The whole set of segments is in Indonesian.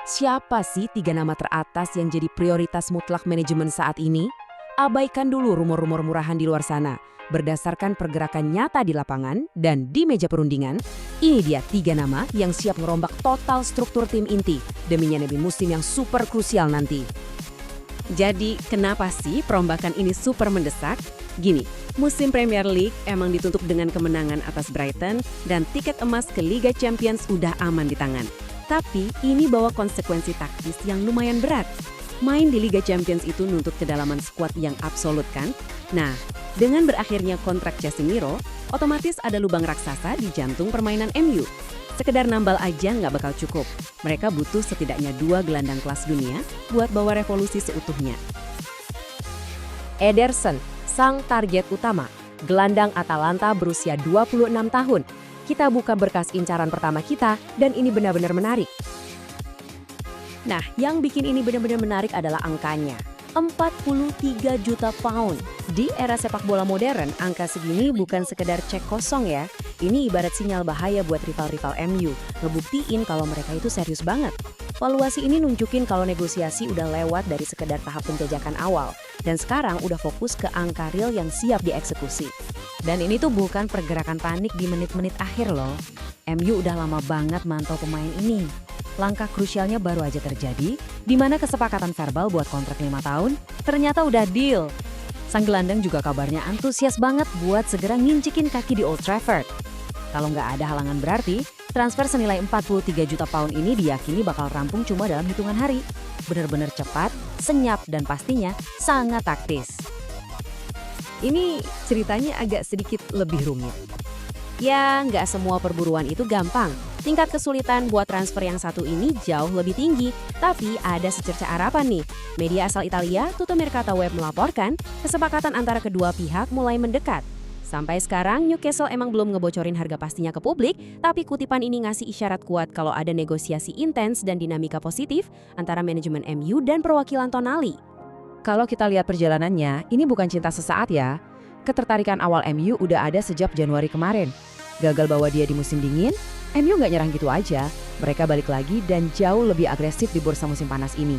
Siapa sih 3 nama teratas yang jadi prioritas mutlak manajemen saat ini? Abaikan dulu rumor-rumor murahan di luar sana. Berdasarkan pergerakan nyata di lapangan dan di meja perundingan, ini dia 3 nama yang siap ngerombak total struktur tim inti demi nyelebin musim yang super krusial nanti. Jadi, kenapa sih perombakan ini super mendesak? Gini, musim Premier League emang ditutup dengan kemenangan atas Brighton dan tiket emas ke Liga Champions udah aman di tangan. Tapi ini bawa konsekuensi taktis yang lumayan berat. Main di Liga Champions itu nuntut kedalaman skuad yang absolut kan? Nah, dengan berakhirnya kontrak Casemiro, otomatis ada lubang raksasa di jantung permainan MU. Sekedar nambal aja nggak bakal cukup. Mereka butuh setidaknya 2 gelandang kelas dunia buat bawa revolusi seutuhnya. Ederson, sang target utama. Gelandang Atalanta berusia 26 tahun. Kita buka berkas incaran pertama kita dan ini benar-benar menarik. Nah, yang bikin ini benar-benar menarik adalah angkanya. 43 juta pound. Di era sepak bola modern, angka segini bukan sekedar cek kosong ya. Ini ibarat sinyal bahaya buat rival-rival MU. Ngebuktiin kalau mereka itu serius banget. Valuasi ini nunjukin kalau negosiasi udah lewat dari sekedar tahap penjajakan awal. Dan sekarang udah fokus ke angka real yang siap dieksekusi. Dan ini tuh bukan pergerakan panik di menit-menit akhir loh. MU udah lama banget mantau pemain ini. Langkah krusialnya baru aja terjadi, di mana kesepakatan verbal buat kontrak 5 tahun ternyata udah deal. Sang gelandang juga kabarnya antusias banget buat segera ngincikin kaki di Old Trafford. Kalau nggak ada halangan berarti, transfer senilai 43 juta pound ini diyakini bakal rampung cuma dalam hitungan hari. Bener-bener cepat, senyap, dan pastinya sangat taktis. Ini ceritanya agak sedikit lebih rumit. Ya, nggak semua perburuan itu gampang. Tingkat kesulitan buat transfer yang satu ini jauh lebih tinggi. Tapi ada secerca harapan nih. Media asal Italia, Tuttomercatoweb melaporkan, kesepakatan antara kedua pihak mulai mendekat. Sampai sekarang, Newcastle emang belum ngebocorin harga pastinya ke publik, tapi kutipan ini ngasih isyarat kuat kalau ada negosiasi intens dan dinamika positif antara manajemen MU dan perwakilan Tonali. Kalau kita lihat perjalanannya, ini bukan cinta sesaat ya. Ketertarikan awal MU udah ada sejak Januari kemarin. Gagal bawa dia di musim dingin, MU nggak nyerang gitu aja. Mereka balik lagi dan jauh lebih agresif di bursa musim panas ini.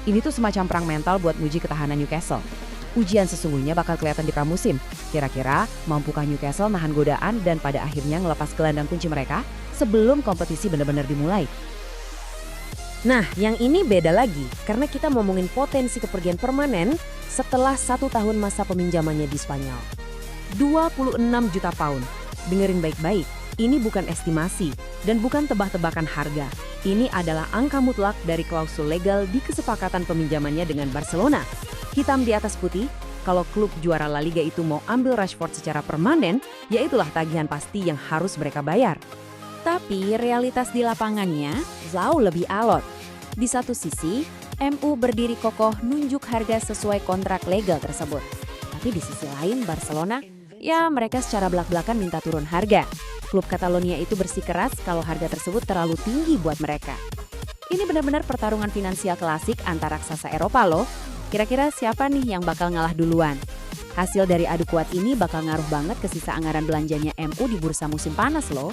Ini tuh semacam perang mental buat nguji ketahanan Newcastle. Ujian sesungguhnya bakal kelihatan di pramusim. Kira-kira mampukah Newcastle nahan godaan dan pada akhirnya ngelepas gelandang kunci mereka sebelum kompetisi benar-benar dimulai? Nah, yang ini beda lagi karena kita ngomongin potensi kepergian permanen setelah 1 tahun masa peminjamannya di Spanyol. 26 juta pound. Dengerin baik-baik, ini bukan estimasi dan bukan tebak-tebakan harga. Ini adalah angka mutlak dari klausul legal di kesepakatan peminjamannya dengan Barcelona. Hitam di atas putih, kalau klub juara La Liga itu mau ambil Rashford secara permanen, ya itulah tagihan pasti yang harus mereka bayar. Tapi realitas di lapangannya jauh lebih alot. Di satu sisi, MU berdiri kokoh nunjuk harga sesuai kontrak legal tersebut. Tapi di sisi lain, Barcelona, ya mereka secara belak-belakan minta turun harga. Klub Catalonia itu bersikeras kalau harga tersebut terlalu tinggi buat mereka. Ini benar-benar pertarungan finansial klasik antara raksasa Eropa loh. Kira-kira siapa nih yang bakal ngalah duluan? Hasil dari adu kuat ini bakal ngaruh banget ke sisa anggaran belanjanya MU di bursa musim panas loh.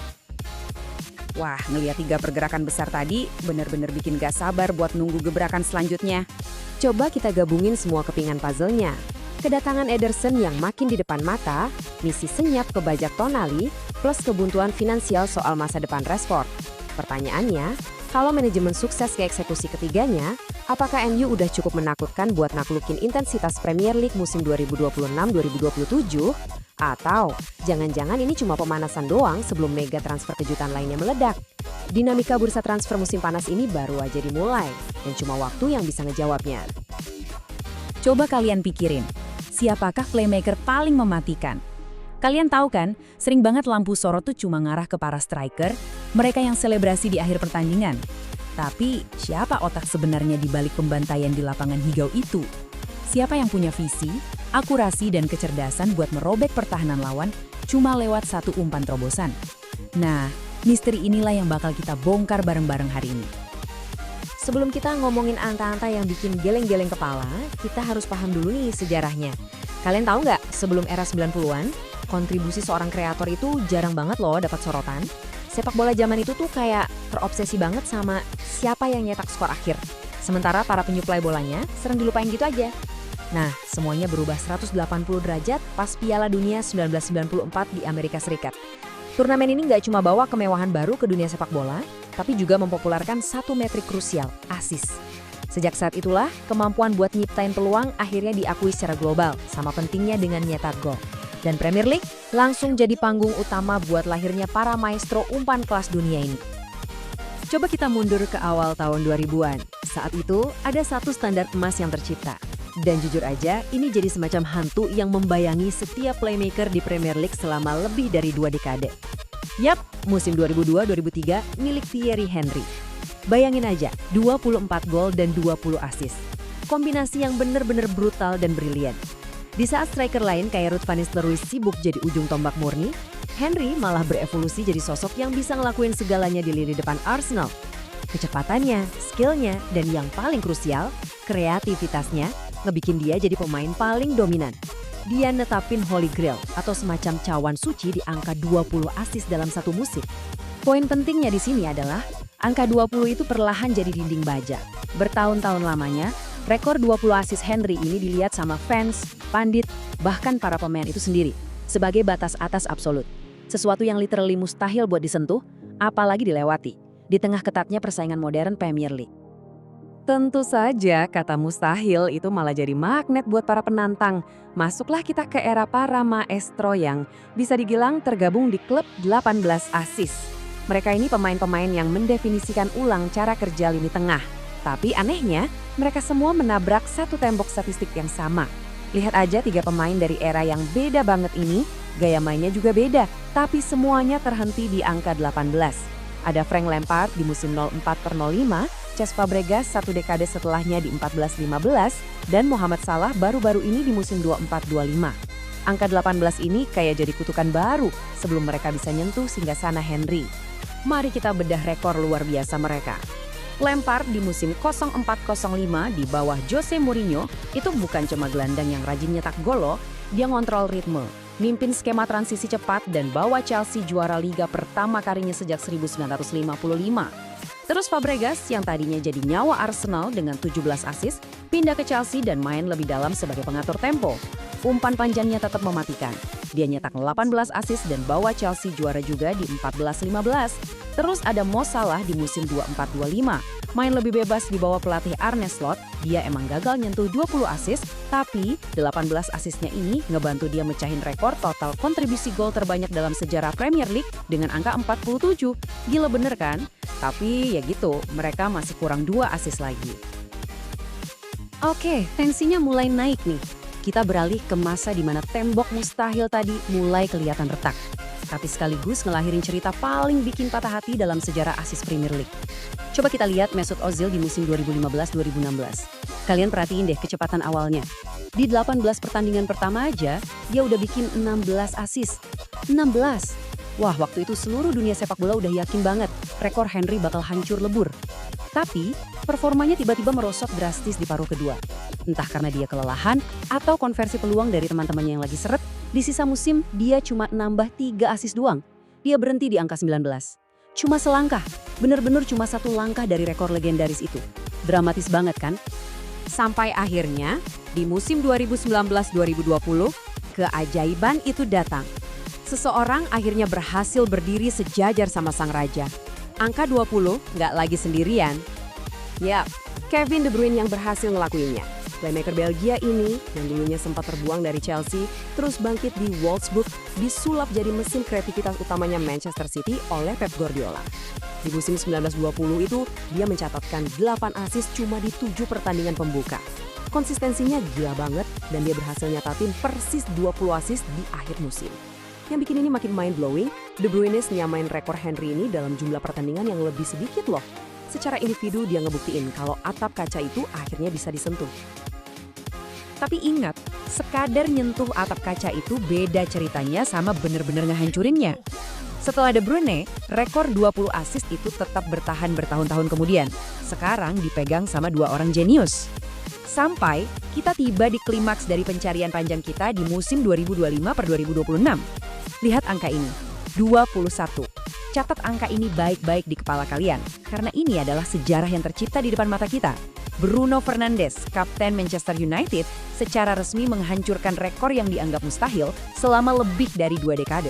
Wah, ngelihat 3 pergerakan besar tadi benar-benar bikin gak sabar buat nunggu gebrakan selanjutnya. Coba kita gabungin semua kepingan puzzle-nya. Kedatangan Ederson yang makin di depan mata, misi senyap ke bajak Tonali, plus kebuntuan finansial soal masa depan Rashford. Pertanyaannya, kalau manajemen sukses ke eksekusi ketiganya, apakah MU udah cukup menakutkan buat naklukin intensitas Premier League musim 2026-2027? Atau jangan-jangan ini cuma pemanasan doang sebelum mega transfer kejutan lainnya meledak? Dinamika bursa transfer musim panas ini baru aja dimulai, dan cuma waktu yang bisa ngejawabnya. Coba kalian pikirin, siapakah playmaker paling mematikan? Kalian tahu kan, sering banget lampu sorot tuh cuma ngarah ke para striker, mereka yang selebrasi di akhir pertandingan. Tapi, siapa otak sebenarnya di balik pembantaian di lapangan hijau itu? Siapa yang punya visi, akurasi, dan kecerdasan buat merobek pertahanan lawan cuma lewat satu umpan terobosan? Nah, misteri inilah yang bakal kita bongkar bareng-bareng hari ini. Sebelum kita ngomongin angka-angka yang bikin geleng-geleng kepala, kita harus paham dulu nih sejarahnya. Kalian tahu nggak, sebelum era 90-an, kontribusi seorang kreator itu jarang banget loh dapat sorotan. Sepak bola zaman itu tuh kayak terobsesi banget sama siapa yang nyetak skor akhir. Sementara para penyuplai bolanya sering dilupain gitu aja. Nah, semuanya berubah 180 derajat pas Piala Dunia 1994 di Amerika Serikat. Turnamen ini nggak cuma bawa kemewahan baru ke dunia sepak bola, tapi juga mempopulerkan satu metrik krusial, assist. Sejak saat itulah, kemampuan buat nyiptain peluang akhirnya diakui secara global, sama pentingnya dengan nyetak gol. Dan Premier League langsung jadi panggung utama buat lahirnya para maestro umpan kelas dunia ini. Coba kita mundur ke awal tahun 2000-an. Saat itu, ada satu standar emas yang tercipta. Dan jujur aja, ini jadi semacam hantu yang membayangi setiap playmaker di Premier League selama lebih dari 2 dekade. Yap, musim 2002-2003 milik Thierry Henry. Bayangin aja, 24 gol dan 20 assist. Kombinasi yang bener-bener brutal dan brilian. Di saat striker lain kayak Ruud van Nistelrooy sibuk jadi ujung tombak murni, Henry malah berevolusi jadi sosok yang bisa ngelakuin segalanya di lini depan Arsenal. Kecepatannya, skillnya, dan yang paling krusial, kreativitasnya, ngebikin dia jadi pemain paling dominan. Dia netapin Holy Grail atau semacam cawan suci di angka 20 assist dalam satu musim. Poin pentingnya di sini adalah angka 20 itu perlahan jadi dinding baja. Bertahun-tahun lamanya, rekor 20 assist Henry ini dilihat sama fans, pandit, bahkan para pemain itu sendiri sebagai batas atas absolut. Sesuatu yang literally mustahil buat disentuh, apalagi dilewati di tengah ketatnya persaingan modern Premier League. Tentu saja kata mustahil itu malah jadi magnet buat para penantang. Masuklah kita ke era para maestro yang bisa dibilang tergabung di klub 18 assist. Mereka ini pemain-pemain yang mendefinisikan ulang cara kerja lini tengah. Tapi anehnya, mereka semua menabrak satu tembok statistik yang sama. Lihat aja 3 pemain dari era yang beda banget ini, gaya mainnya juga beda, tapi semuanya terhenti di angka 18. Ada Frank Lampard di musim 04/05, Cesc Fabregas satu dekade setelahnya di 14-15, dan Mohamed Salah baru-baru ini di musim 24-25. Angka 18 ini kayak jadi kutukan baru sebelum mereka bisa nyentuh singgahsana Henry. Mari kita bedah rekor luar biasa mereka. Lampard di musim 04-05 di bawah Jose Mourinho itu bukan cuma gelandang yang rajin nyetak gol loh, dia ngontrol ritme, mimpin skema transisi cepat dan bawa Chelsea juara liga pertama kalinya sejak 1955. Terus Fabregas yang tadinya jadi nyawa Arsenal dengan 17 assist, pindah ke Chelsea dan main lebih dalam sebagai pengatur tempo. Umpan panjangnya tetap mematikan. Dia nyetak 18 assist dan bawa Chelsea juara juga di 14-15. Terus ada Mo Salah di musim 24-25. Main lebih bebas di bawah pelatih Arne Slot, dia emang gagal nyentuh 20 assist, tapi 18 assistnya ini ngebantu dia mecahin rekor total kontribusi gol terbanyak dalam sejarah Premier League dengan angka 47. Gila bener kan? Tapi ya gitu, mereka masih kurang 2 assist lagi. Oke, tensinya mulai naik nih. Kita beralih ke masa di mana tembok mustahil tadi mulai kelihatan retak. Tapi sekaligus ngelahirin cerita paling bikin patah hati dalam sejarah assist Premier League. Coba kita lihat Mesut Ozil di musim 2015-2016. Kalian perhatiin deh kecepatan awalnya. Di 18 pertandingan pertama aja, dia udah bikin 16 assist. 16! Wah, waktu itu seluruh dunia sepak bola udah yakin banget rekor Henry bakal hancur lebur. Tapi, performanya tiba-tiba merosot drastis di paruh kedua. Entah karena dia kelelahan atau konversi peluang dari teman-temannya yang lagi seret, di sisa musim dia cuma nambah 3 assist doang. Dia berhenti di angka 19. Cuma selangkah, bener-bener cuma 1 langkah dari rekor legendaris itu. Dramatis banget kan? Sampai akhirnya, di musim 2019-2020, keajaiban itu datang. Seseorang akhirnya berhasil berdiri sejajar sama sang raja. Angka 20 nggak lagi sendirian. Yap, Kevin De Bruyne yang berhasil ngelakuinnya. Playmaker Belgia ini, yang dulunya sempat terbuang dari Chelsea, terus bangkit di Wolfsburg, disulap jadi mesin kreativitas utamanya Manchester City oleh Pep Guardiola. Di musim 1920 itu, dia mencatatkan 8 assist cuma di 7 pertandingan pembuka. Konsistensinya gila banget, dan dia berhasil nyatatin persis 20 assist di akhir musim. Yang bikin ini makin mind-blowing, De Bruyne nyamain rekor Henry ini dalam jumlah pertandingan yang lebih sedikit loh. Secara individu dia ngebuktiin kalau atap kaca itu akhirnya bisa disentuh. Tapi ingat, sekadar nyentuh atap kaca itu beda ceritanya sama bener-bener ngehancurinnya. Setelah De Bruyne, rekor 20 assist itu tetap bertahan bertahun-tahun kemudian. Sekarang dipegang sama 2 orang jenius. Sampai kita tiba di klimaks dari pencarian panjang kita di musim 2025-2026. Lihat angka ini, 21. Catat angka ini baik-baik di kepala kalian, karena ini adalah sejarah yang tercipta di depan mata kita. Bruno Fernandes, kapten Manchester United, secara resmi menghancurkan rekor yang dianggap mustahil selama lebih dari 2 dekade.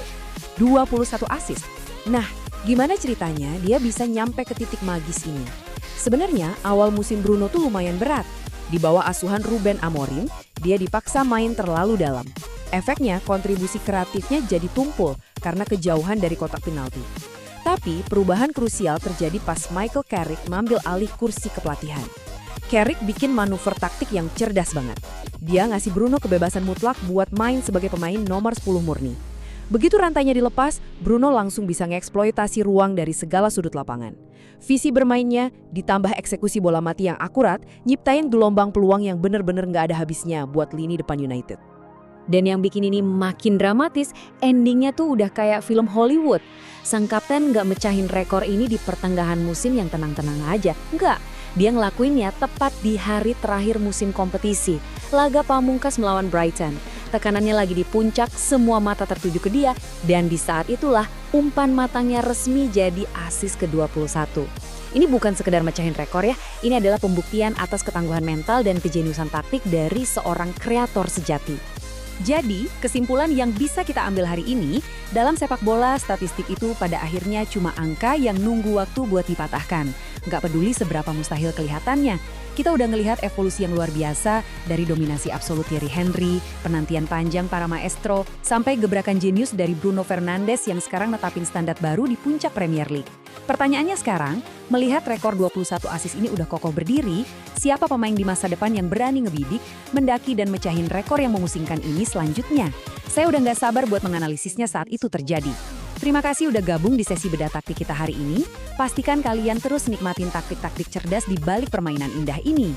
21 assist. Nah, gimana ceritanya dia bisa nyampe ke titik magis ini? Sebenarnya awal musim Bruno tuh lumayan berat. Di bawah asuhan Ruben Amorim, dia dipaksa main terlalu dalam. Efeknya, kontribusi kreatifnya jadi tumpul karena kejauhan dari kotak penalti. Tapi perubahan krusial terjadi pas Michael Carrick mengambil alih kursi kepelatihan. Carrick bikin manuver taktik yang cerdas banget. Dia ngasih Bruno kebebasan mutlak buat main sebagai pemain nomor 10 murni. Begitu rantainya dilepas, Bruno langsung bisa ngeksploitasi ruang dari segala sudut lapangan. Visi bermainnya, ditambah eksekusi bola mati yang akurat, nyiptain gelombang peluang yang bener-bener nggak ada habisnya buat lini depan United. Dan yang bikin ini makin dramatis, endingnya tuh udah kayak film Hollywood. Sang kapten nggak mecahin rekor ini di pertengahan musim yang tenang-tenang aja. Nggak, dia ngelakuinnya tepat di hari terakhir musim kompetisi. Laga pamungkas melawan Brighton. Tekanannya lagi di puncak, semua mata tertuju ke dia. Dan di saat itulah, umpan matangnya resmi jadi asis ke-21. Ini bukan sekedar mecahin rekor ya, ini adalah pembuktian atas ketangguhan mental dan kejeniusan taktik dari seorang kreator sejati. Jadi, kesimpulan yang bisa kita ambil hari ini, dalam sepak bola, statistik itu pada akhirnya cuma angka yang nunggu waktu buat dipatahkan. Nggak peduli seberapa mustahil kelihatannya. Kita udah ngelihat evolusi yang luar biasa, dari dominasi absolut Thierry Henry, penantian panjang para maestro, sampai gebrakan jenius dari Bruno Fernandes yang sekarang netapin standar baru di puncak Premier League. Pertanyaannya sekarang, melihat rekor 21 assist ini udah kokoh berdiri, siapa pemain di masa depan yang berani ngebidik, mendaki dan mecahin rekor yang memusingkan ini selanjutnya? Saya udah nggak sabar buat menganalisisnya saat itu terjadi. Terima kasih udah gabung di sesi bedah taktik kita hari ini. Pastikan kalian terus nikmatin taktik-taktik cerdas di balik permainan indah ini.